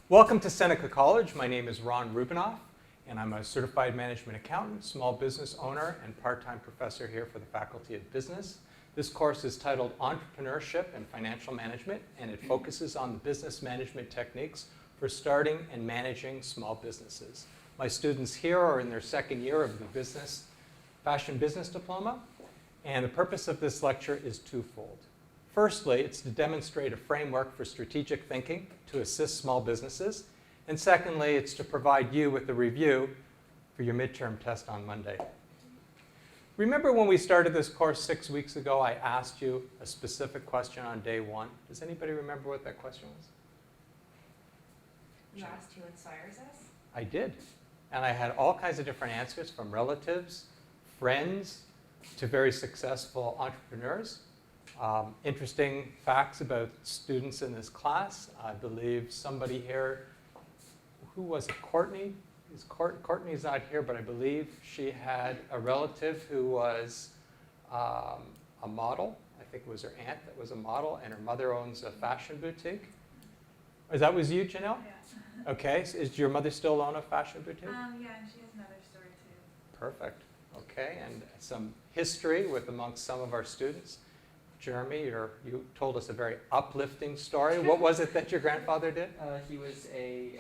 Welcome to Seneca College. My name is Ron Rubinoff, and I'm a certified management accountant, small business owner, and part-time professor here for the Faculty of Business. This course is titled Entrepreneurship and Financial Management, and it focuses on the business management techniques for starting and managing small businesses. My students here are in their second year of the Fashion Business Diploma, and the purpose of this lecture is twofold. Firstly, it's to demonstrate a framework for strategic thinking to assist small businesses. And secondly, it's to provide you with a review for your midterm test on Monday. Remember when we started this course 6 weeks ago, I asked you a specific question on day one? Does anybody remember what that question was? You asked who inspires us? I did. And I had all kinds of different answers, from relatives, friends, to very successful entrepreneurs. Interesting facts about students in this class. I believe somebody here, who was it, Courtney? Courtney's not here, but I believe she had a relative who was a model. I think it was her aunt that was a model, and her mother owns a fashion boutique. That was you, Janelle? Yeah. Okay, so is your mother still own a fashion boutique? Yeah, and she has another story too. Perfect. Okay, and some history with amongst some of our students. Jeremy, you told us a very uplifting story. What was it that your grandfather did? He was a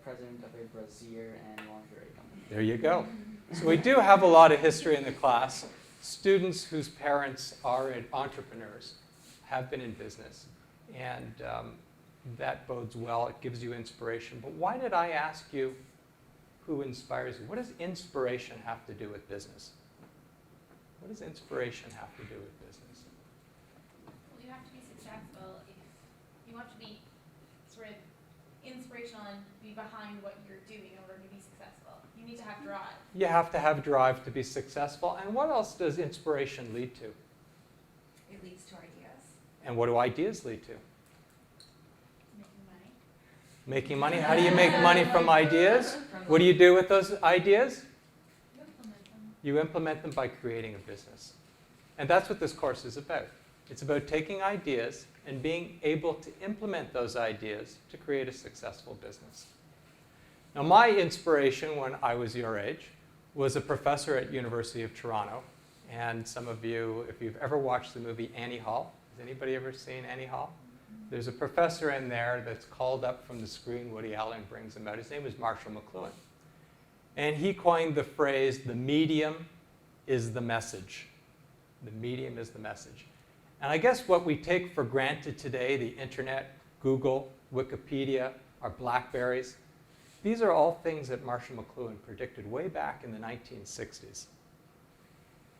president of a brassiere and lingerie company. There you go. So we do have a lot of history in the class. Students whose parents are entrepreneurs have been in business, and that bodes well. It gives you inspiration. But why did I ask you who inspires you? What does inspiration have to do with business? What does inspiration have to do with business? You have to be successful if you want to be sort of inspirational and be behind what you're doing in order to be successful. You need to have drive. You have to have drive to be successful. And what else does inspiration lead to? It leads to ideas. And what do ideas lead to? Making money. Making money. How do you make money from ideas? What do you do with those ideas? You implement them. You implement them by creating a business. And that's what this course is about. It's about taking ideas and being able to implement those ideas to create a successful business. Now, my inspiration when I was your age was a professor at University of Toronto. And some of you, if you've ever watched the movie Annie Hall, has anybody ever seen Annie Hall? There's a professor in there that's called up from the screen. Woody Allen brings him out. His name is Marshall McLuhan. And he coined the phrase, the medium is the message. The medium is the message. And I guess what we take for granted today, the internet, Google, Wikipedia, our BlackBerries, these are all things that Marshall McLuhan predicted way back in the 1960s.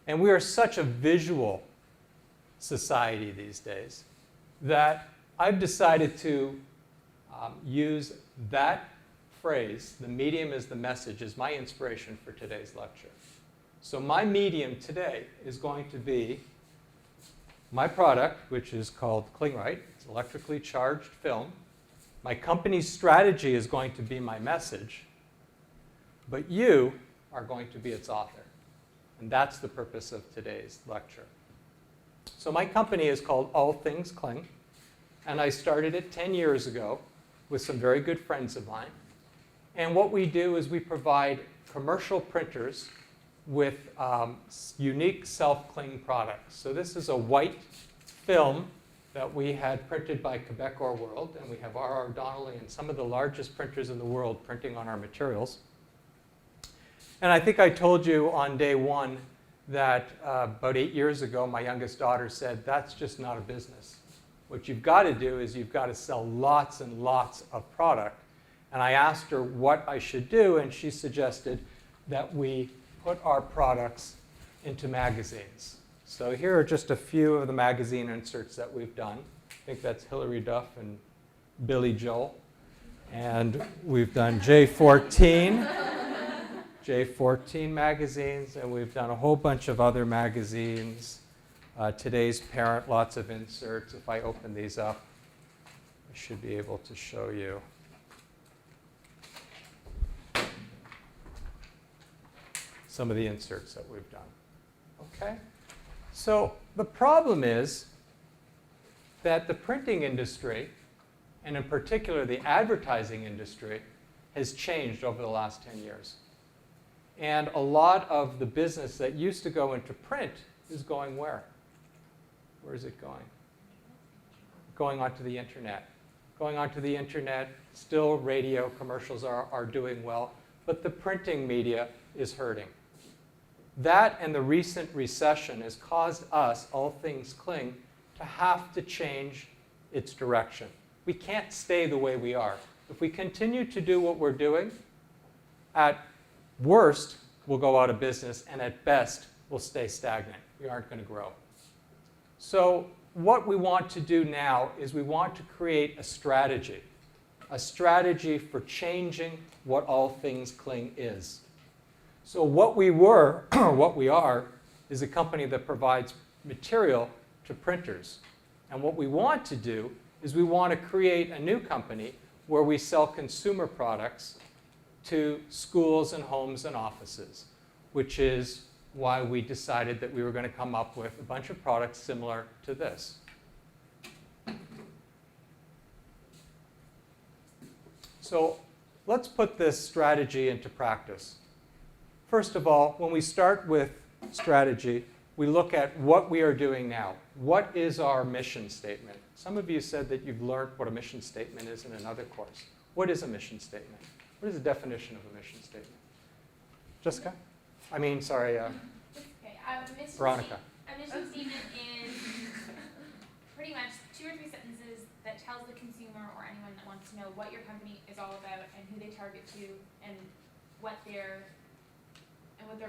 And we are such a visual society these days that I've decided to use that phrase, the medium is the message, as my inspiration for today's lecture. So my medium today is going to be my product, which is called Klingright. It's electrically charged film. My company's strategy is going to be my message, but you are going to be its author. And that's the purpose of today's lecture. So my company is called All Things Kling, and I started it 10 years ago with some very good friends of mine. And what we do is we provide commercial printers with unique self-cling products. So this is a white film that we had printed by Quebecor World, and we have R.R. Donnelly and some of the largest printers in the world printing on our materials. And I think I told you on day one that about 8 years ago, my youngest daughter said, that's just not a business. What you've got to do is you've got to sell lots and lots of product. And I asked her what I should do, and she suggested that we put our products into magazines. So here are just a few of the magazine inserts that we've done. I think that's Hilary Duff and Billy Joel. And we've done J14 magazines, and we've done a whole bunch of other magazines. Today's Parent, lots of inserts. If I open these up, I should be able to show you. Some of the inserts that we've done. Okay? So the problem is that the printing industry and in particular the advertising industry, has changed over the last 10 years. And a lot of the business that used to go into print is going where? Where is it going? Going onto the internet. Going onto the internet, still radio commercials are doing well, but the printing media is hurting. That and the recent recession has caused us, All Things Cling, to have to change its direction. We can't stay the way we are. If we continue to do what we're doing, at worst, we'll go out of business, and at best, we'll stay stagnant. We aren't going to grow. So what we want to do now is we want to create a strategy for changing what All Things Cling is. So what we were, or what we are, is a company that provides material to printers. And what we want to do is we want to create a new company where we sell consumer products to schools and homes and offices, which is why we decided that we were going to come up with a bunch of products similar to this. So let's put this strategy into practice. First of all, when we start with strategy, we look at what we are doing now. What is our mission statement? Some of you said that you've learned what a mission statement is in another course. What is a mission statement? What is the definition of a mission statement? Jessica? I mean, sorry, Veronica. A mission statement is pretty much 2 or 3 sentences that tells the consumer or anyone that wants to know what your company is all about and who they target to and what their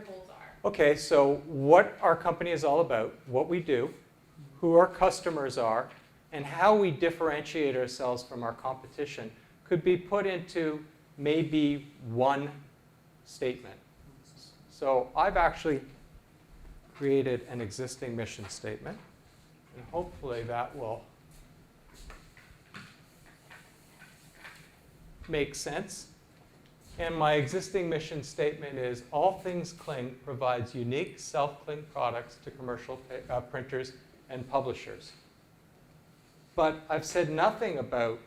goals are. Okay, so what our company is all about, what we do, who our customers are, and how we differentiate ourselves from our competition could be put into maybe one statement. So I've actually created an existing mission statement, and hopefully that will make sense. And my existing mission statement is, All Things Cling provides unique self-cling products to commercial printers and publishers. But I've said nothing about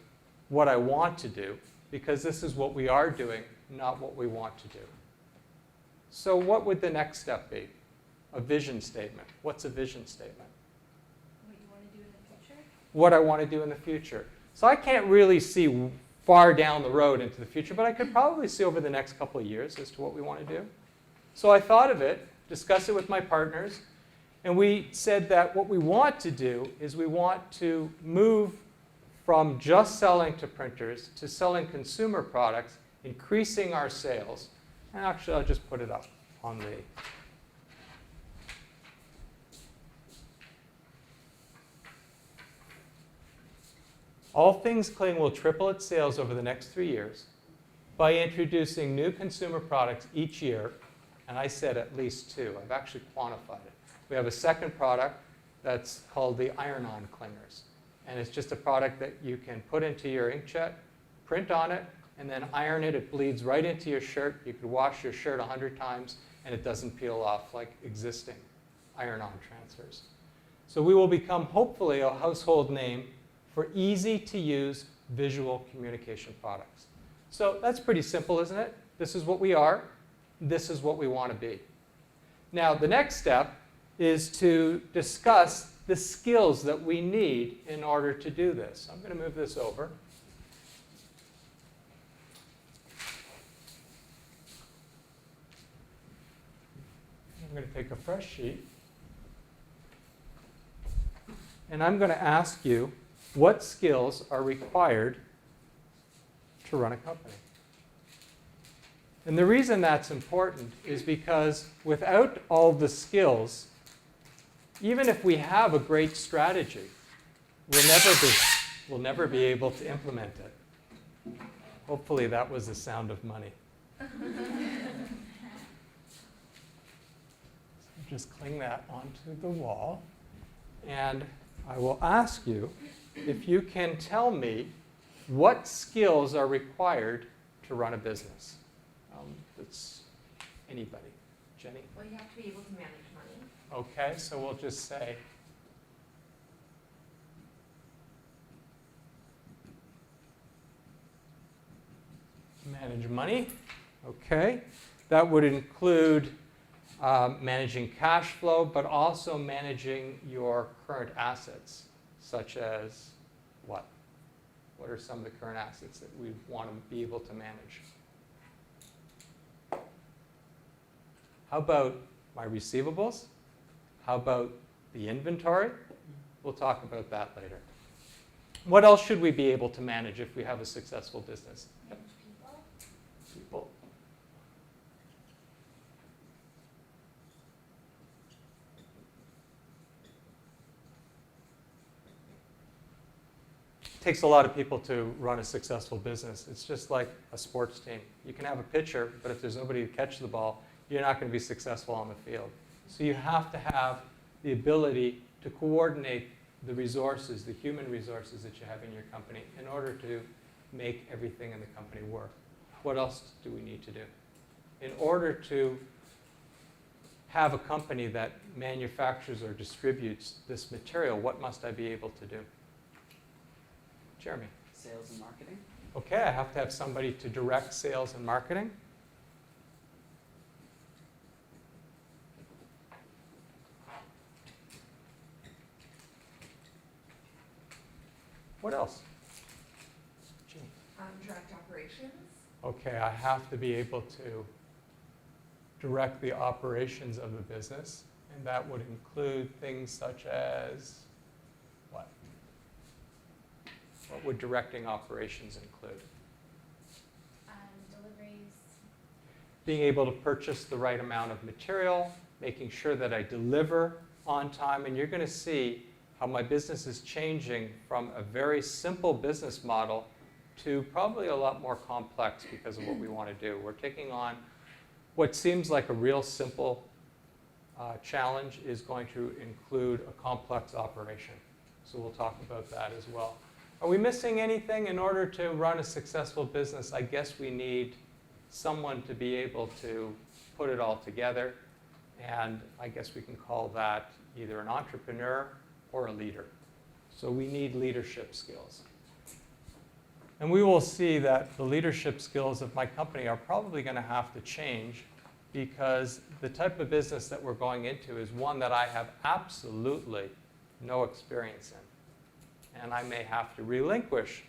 what I want to do, because this is what we are doing, not what we want to do. So what would the next step be? A vision statement. What's a vision statement? What you want to do in the future? What I want to do in the future. So I can't really see far down the road into the future, but I could probably see over the next couple of years as to what we want to do. So I thought of it, discussed it with my partners, and we said that what we want to do is we want to move from just selling to printers to selling consumer products, increasing our sales. And actually, I'll just put it up on the... All Things Cling will triple its sales over the next 3 years by introducing new consumer products each year, and I said at least 2. I've actually quantified it. We have a second product that's called the Iron-On Clingers, and it's just a product that you can put into your inkjet, print on it, and then iron it. It bleeds right into your shirt. You could wash your shirt 100 times, and it doesn't peel off like existing iron-on transfers. So we will become, hopefully, a household name for easy-to-use visual communication products. So that's pretty simple, isn't it? This is what we are. This is what we want to be. Now, the next step is to discuss the skills that we need in order to do this. I'm going to move this over. I'm going to take a fresh sheet. And I'm going to ask you, what skills are required to run a company? And the reason that's important is because without all the skills, even if we have a great strategy, we'll never be able to implement it. Hopefully that was the sound of money. So just cling that onto the wall. And I will ask you if you can tell me what skills are required to run a business. It's anybody. Jenny? Well, you have to be able to manage money. Okay, so we'll just say Manage money. Okay. That would include managing cash flow, but also managing your current assets, such as what? What are some of the current assets that we want to be able to manage? How about my receivables? How about the inventory? We'll talk about that later. What else should we be able to manage if we have a successful business? Manage people. People. It takes a lot of people to run a successful business. It's just like a sports team. You can have a pitcher, but if there's nobody to catch the ball, you're not going to be successful on the field. So you have to have the ability to coordinate the resources, the human resources that you have in your company in order to make everything in the company work. What else do we need to do? In order to have a company that manufactures or distributes this material, what must I be able to do? Jeremy. Sales and marketing. Okay, I have to have somebody to direct sales and marketing. What else? Jean. Direct operations. Okay, I have to be able to direct the operations of the business, and that would include things such as what? What would directing operations include? Deliveries. Being able to purchase the right amount of material, making sure that I deliver on time, and you're going to see how my business is changing from a very simple business model to probably a lot more complex because of what we want to do. We're taking on what seems like a real simple challenge is going to include a complex operation. So we'll talk about that as well. Are we missing anything? In order to run a successful business, I guess we need someone to be able to put it all together. And I guess we can call that either an entrepreneur or a leader. So we need leadership skills. And we will see that the leadership skills of my company are probably going to have to change because the type of business that we're going into is one that I have absolutely no experience in. And I may have to relinquish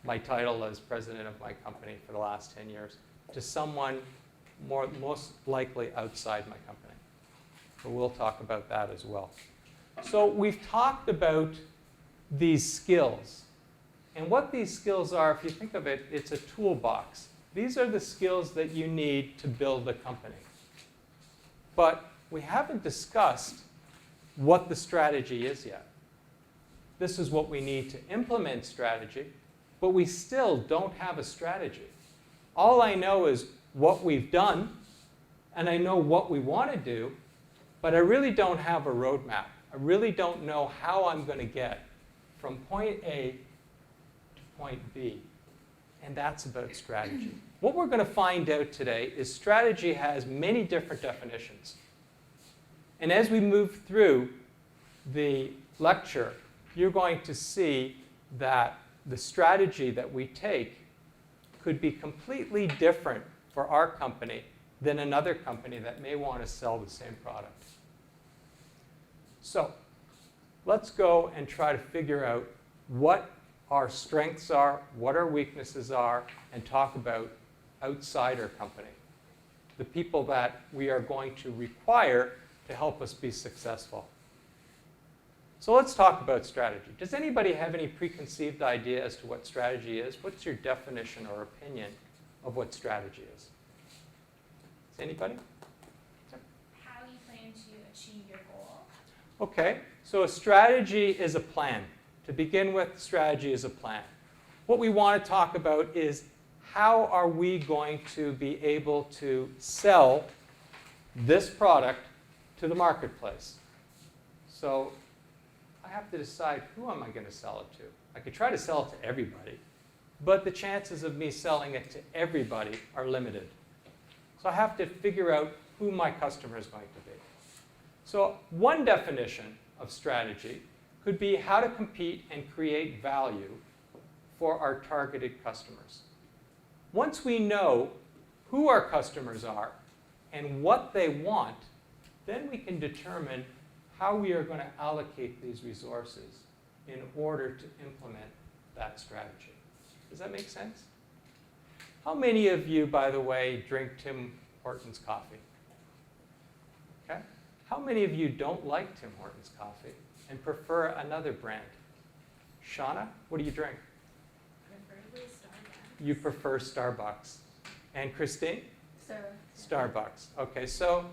my title as president of my company for the last 10 years to someone most likely outside my company. But we'll talk about that as well. So we've talked about these skills. And what these skills are, if you think of it, it's a toolbox. These are the skills that you need to build a company. But we haven't discussed what the strategy is yet. This is what we need to implement strategy, but we still don't have a strategy. All I know is what we've done, and I know what we want to do, but I really don't have a roadmap. I really don't know how I'm going to get from point A to point B, and that's about strategy. What we're going to find out today is strategy has many different definitions. And as we move through the lecture, you're going to see that the strategy that we take could be completely different for our company than another company that may want to sell the same product. So let's go and try to figure out what our strengths are, what our weaknesses are, and talk about outside our company, the people that we are going to require to help us be successful. So let's talk about strategy. Does anybody have any preconceived idea as to what strategy is? What's your definition or opinion of what strategy is? Is anybody? How you plan to achieve your goal. Okay, so a strategy is a plan. To begin with, strategy is a plan. What we want to talk about is how are we going to be able to sell this product to the marketplace? So I have to decide who am I going to sell it to. I could try to sell it to everybody, but the chances of me selling it to everybody are limited. So I have to figure out who my customer is going to be. So one definition of strategy could be how to compete and create value for our targeted customers. Once we know who our customers are and what they want, then we can determine how we are going to allocate these resources in order to implement that strategy. Does that make sense? How many of you, by the way, drink Tim Hortons coffee? Okay. How many of you don't like Tim Hortons coffee and prefer another brand? Shauna, what do you drink? Preferably Starbucks. You prefer Starbucks. And Christine? Starbucks. Starbucks. Okay, so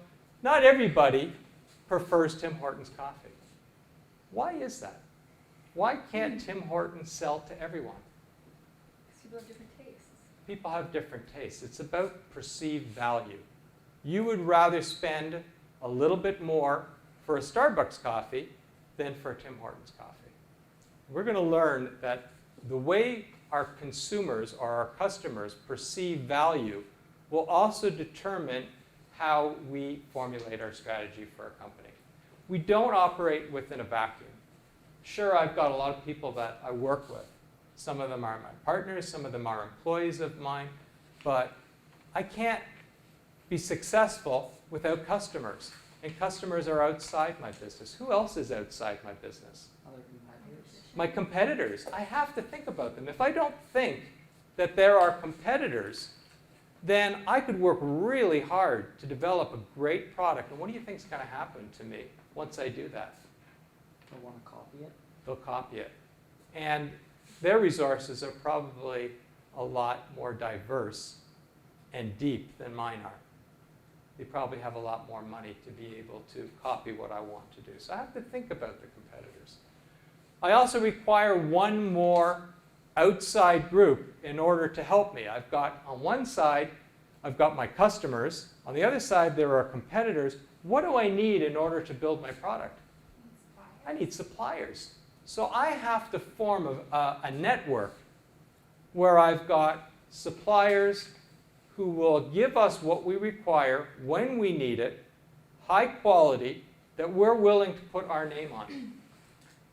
not everybody prefers Tim Hortons coffee. Why is that? Why can't Tim Hortons sell to everyone? Because people have different tastes. People have different tastes. It's about perceived value. You would rather spend a little bit more for a Starbucks coffee than for a Tim Hortons coffee. We're going to learn that the way our consumers or our customers perceive value will also determine how we formulate our strategy for a company. We don't operate within a vacuum. Sure, I've got a lot of people that I work with. Some of them are my partners, some of them are employees of mine, but I can't be successful without customers. And customers are outside my business. Who else is outside my business? Other competitors. My competitors. I have to think about them. If I don't think that there are competitors, then I could work really hard to develop a great product. And what do you think is going to happen to me once I do that? They'll want to copy it. They'll copy it. And their resources are probably a lot more diverse and deep than mine are. They probably have a lot more money to be able to copy what I want to do. So I have to think about the competitors. I also require one more outside group in order to help me. I've got, on one side, I've got my customers. On the other side, there are competitors. What do I need in order to build my product? I need suppliers. So I have to form a network where I've got suppliers who will give us what we require when we need it, high quality, that we're willing to put our name on.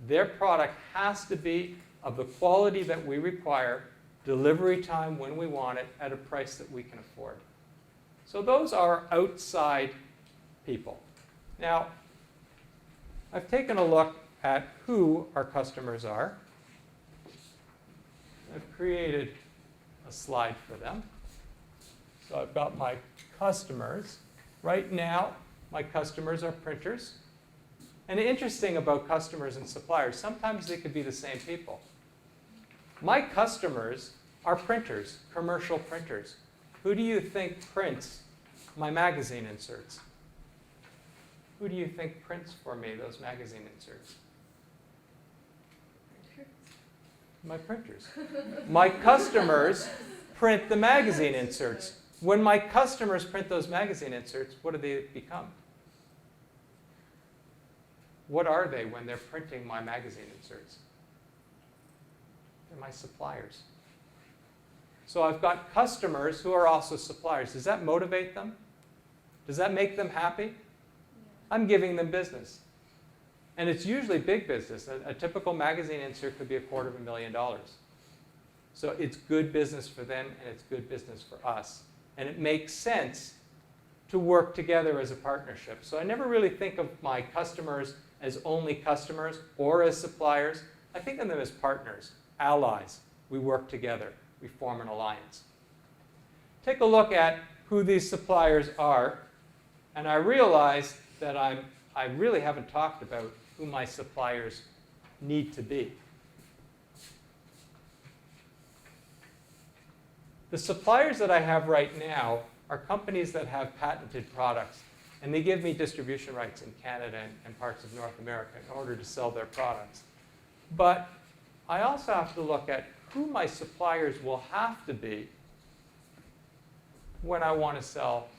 Their product has to be of the quality that we require, delivery time when we want it, at a price that we can afford. So those are outside people. Now, I've taken a look at who our customers are. I've created a slide for them. So I've got my customers. Right now, my customers are printers. And interesting about customers and suppliers, sometimes they could be the same people. My customers are printers, commercial printers. Who do you think prints my magazine inserts? Who do you think prints for me those magazine inserts? My printers. My customers print the magazine inserts. When my customers print those magazine inserts, what do they become? What are they when they're printing my magazine inserts? They're my suppliers. So I've got customers who are also suppliers. Does that motivate them? Does that make them happy? I'm giving them business. And it's usually big business. A typical magazine insert could be $250,000. So it's good business for them and it's good business for us. And it makes sense to work together as a partnership. So I never really think of my customers as only customers or as suppliers. I think of them as partners, allies. We work together. We form an alliance. Take a look at who these suppliers are. And I realize that I really haven't talked about who my suppliers need to be. The suppliers that I have right now are companies that have patented products, and they give me distribution rights in Canada and parts of North America in order to sell their products. But I also have to look at who my suppliers will have to be when I want to sell